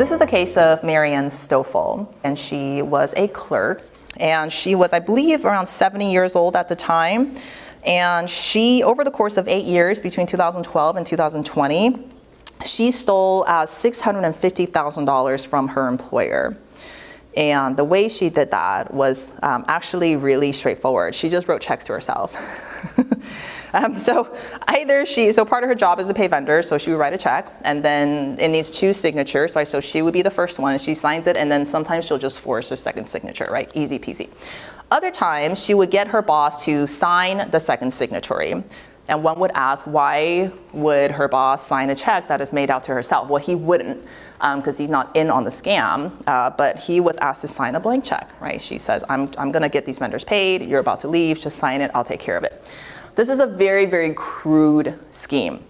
This is the case of Marianne Stoffel, and she was a clerk, and she was, I believe, around 70 years old at the time. And she, over the course of 8 years, between 2012 and 2020, she stole $650,000 from her employer. And the way she did that was actually really straightforward. She just wrote checks to herself. So part of her job is to pay vendors, so she would write a check, and then it needs 2 signatures, right? So she would be the first one, and she signs it, and then sometimes she'll just force a second signature, right? Easy peasy. Other times, she would get her boss to sign the second signatory. And one would ask, why would her boss sign a check that is made out to herself? Well, he wouldn't, because he's not in on the scam, but he was asked to sign a blank check, right? She says, I'm gonna get these vendors paid, you're about to leave, just sign it, I'll take care of it. This is a very, very crude scheme.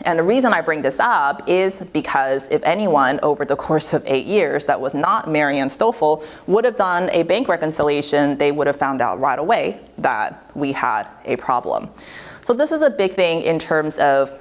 And the reason I bring this up is because if anyone over the course of 8 years that was not Marianne Stoffel would have done a bank reconciliation, they would have found out right away that we had a problem. So this is a big thing in terms of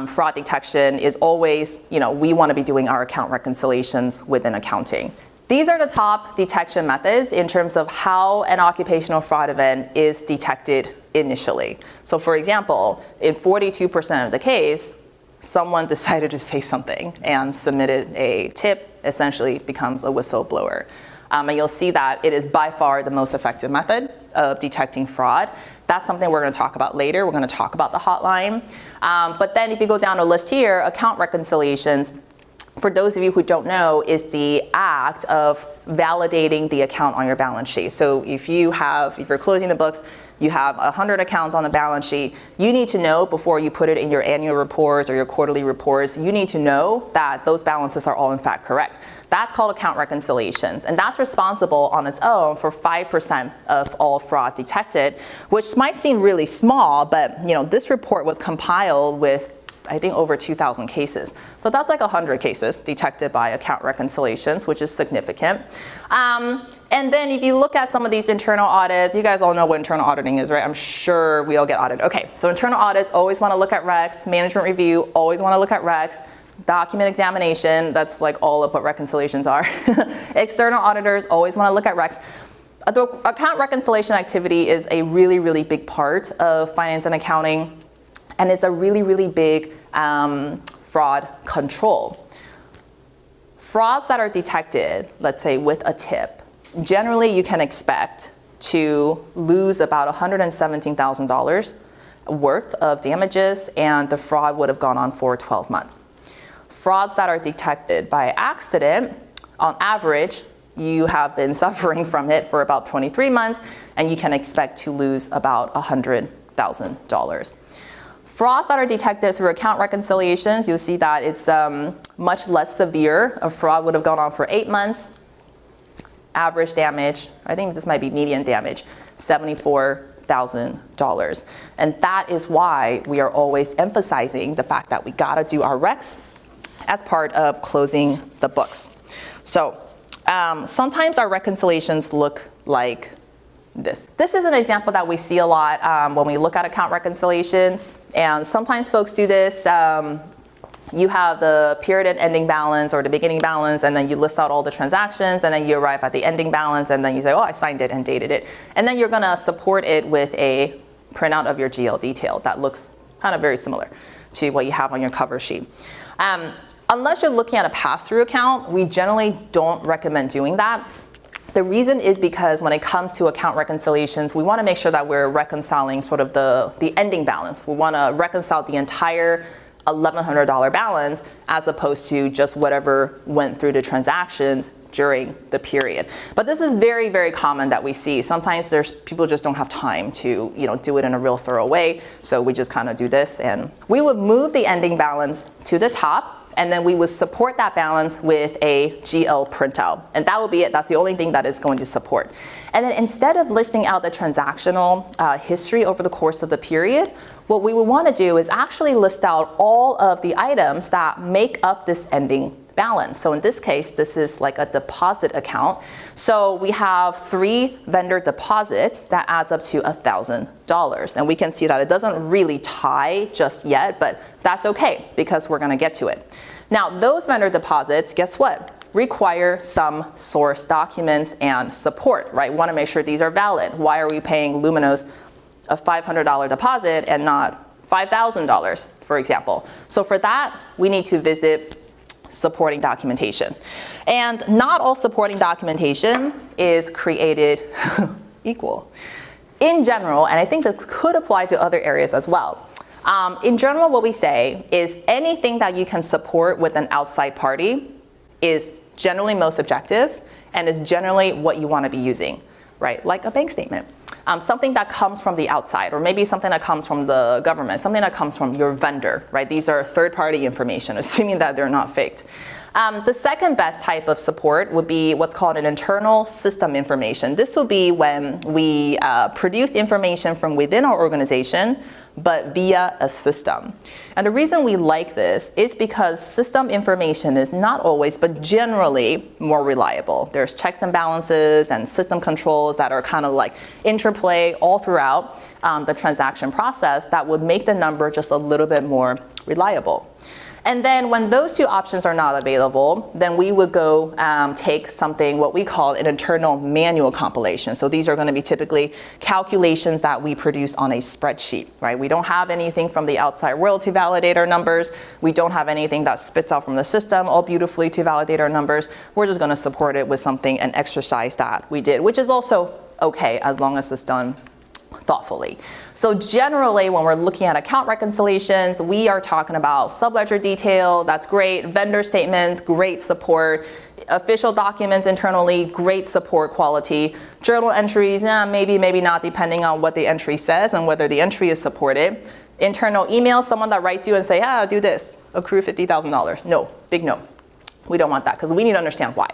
fraud detection is always, we want to be doing our account reconciliations within accounting. These are the top detection methods in terms of how an occupational fraud event is detected initially. So for example, in 42% of the case, someone decided to say something and submitted a tip, essentially becomes a whistleblower. And you'll see that it is by far the most effective method of detecting fraud. That's something we're going to talk about later. We're going to talk about the hotline. But then if you go down a list here, account reconciliations, for those of you who don't know, is the act of validating the account on your balance sheet. So if you're closing the books, you have 100 accounts on the balance sheet, you need to know before you put it in your annual reports or your quarterly reports, you need to know that those balances are all in fact correct. That's called account reconciliations, and that's responsible on its own for 5% of all fraud detected, which might seem really small, but this report was compiled with I think over 2,000 cases. So that's like 100 cases detected by account reconciliations, which is significant. And then if you look at some of these internal audits, you guys all know what internal auditing is, right? I'm sure we all get audited. Okay, so internal audits always want to look at recs, management review always want to look at recs, document examination, that's like all of what reconciliations are. External auditors always want to look at recs. The account reconciliation activity is a really, really big part of finance and accounting, and it's a really, really big fraud control. Frauds that are detected, let's say with a tip, generally you can expect to lose about $117,000 worth of damages, and the fraud would have gone on for 12 months. Frauds that are detected by accident, on average, you have been suffering from it for about 23 months, and you can expect to lose about $100,000. Frauds that are detected through account reconciliations, you'll see that it's much less severe. A fraud would have gone on for 8 months. Average damage, I think this might be median damage, $74,000. And that is why we are always emphasizing the fact that we gotta do our recs as part of closing the books. So sometimes our reconciliations look like this. This is an example that we see a lot when we look at account reconciliations. And sometimes folks do this. You have the period and ending balance or the beginning balance, and then you list out all the transactions, and then you arrive at the ending balance, and then you say, oh, I signed it and dated it. And then you're gonna support it with a printout of your GL detail that looks kind of very similar to what you have on your cover sheet. Unless you're looking at a pass-through account, we generally don't recommend doing that. The reason is because when it comes to account reconciliations, we want to make sure that we're reconciling sort of the ending balance. We want to reconcile the entire $1,100 balance as opposed to just whatever went through the transactions during the period. But this is very, very common that we see. Sometimes people just don't have time to do it in a real thorough way, so we just kind of do this, and we would move the ending balance to the top, and then we would support that balance with a GL printout. And that will be it. That's the only thing that is going to support. And then instead of listing out the transactional history over the course of the period, what we would want to do is actually list out all of the items that make up this ending balance. So in this case, this is like a deposit account. So we have 3 vendor deposits that adds up to $1,000. And we can see that it doesn't really tie just yet, but that's okay because we're going to get to it. Now, those vendor deposits, guess what? Require some source documents and support, right? We want to make sure these are valid. Why are we paying Luminos a $500 deposit and not $5,000, for example? So for that, we need to visit supporting documentation. And not all supporting documentation is created equal. In general, and I think this could apply to other areas as well, in general, what we say is anything that you can support with an outside party is generally most objective and is generally what you want to be using, right? Like a bank statement. Something that comes from the outside, or maybe something that comes from the government, something that comes from your vendor, right? These are third-party information, assuming that they're not faked. The second best type of support would be what's called an internal system information. This will be when we produce information from within our organization, but via a system. And the reason we like this is because system information is not always, but generally more reliable. There's checks and balances and system controls that are kind of like interplay all throughout the transaction process that would make the number just a little bit more reliable. And then when those two options are not available, then we would go take something, what we call an internal manual compilation. So these are going to be typically calculations that we produce on a spreadsheet, right? We don't have anything from the outside world to validate our numbers. We don't have anything that spits out from the system all beautifully to validate our numbers. We're just going to support it with something, an exercise that we did, which is also okay as long as it's done thoughtfully. So generally, when we're looking at account reconciliations, we are talking about subledger detail, that's great, vendor statements, great support, official documents internally, great support quality, journal entries, maybe, maybe not, depending on what the entry says and whether the entry is supported. Internal email, someone that writes you and say, do this, accrue $50,000. No, big no. We don't want that because we need to understand why.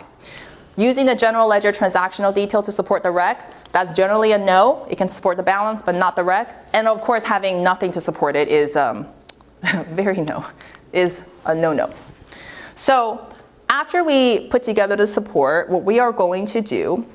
Using the general ledger transactional detail to support the rec, that's generally a no. It can support the balance, but not the rec. And of course, having nothing to support it is very no, is a no-no. So after we put together the support, what we are going to do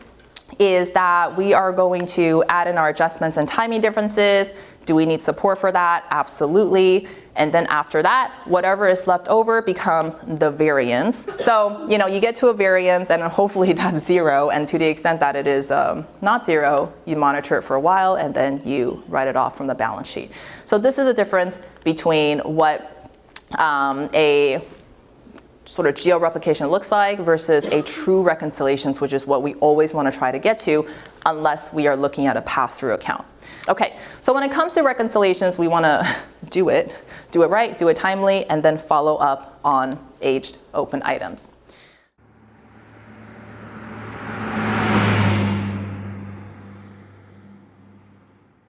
is that we are going to add in our adjustments and timing differences. Do we need support for that? Absolutely. And then after that, whatever is left over becomes the variance. So, you get to a variance and hopefully that's zero. And to the extent that it is not zero, you monitor it for a while and then you write it off from the balance sheet. So this is the difference between what a sort of geo-replication looks like versus a true reconciliations, which is what we always want to try to get to unless we are looking at a pass-through account. Okay, so when it comes to reconciliations, we want to do it right, do it timely, and then follow up on aged open items.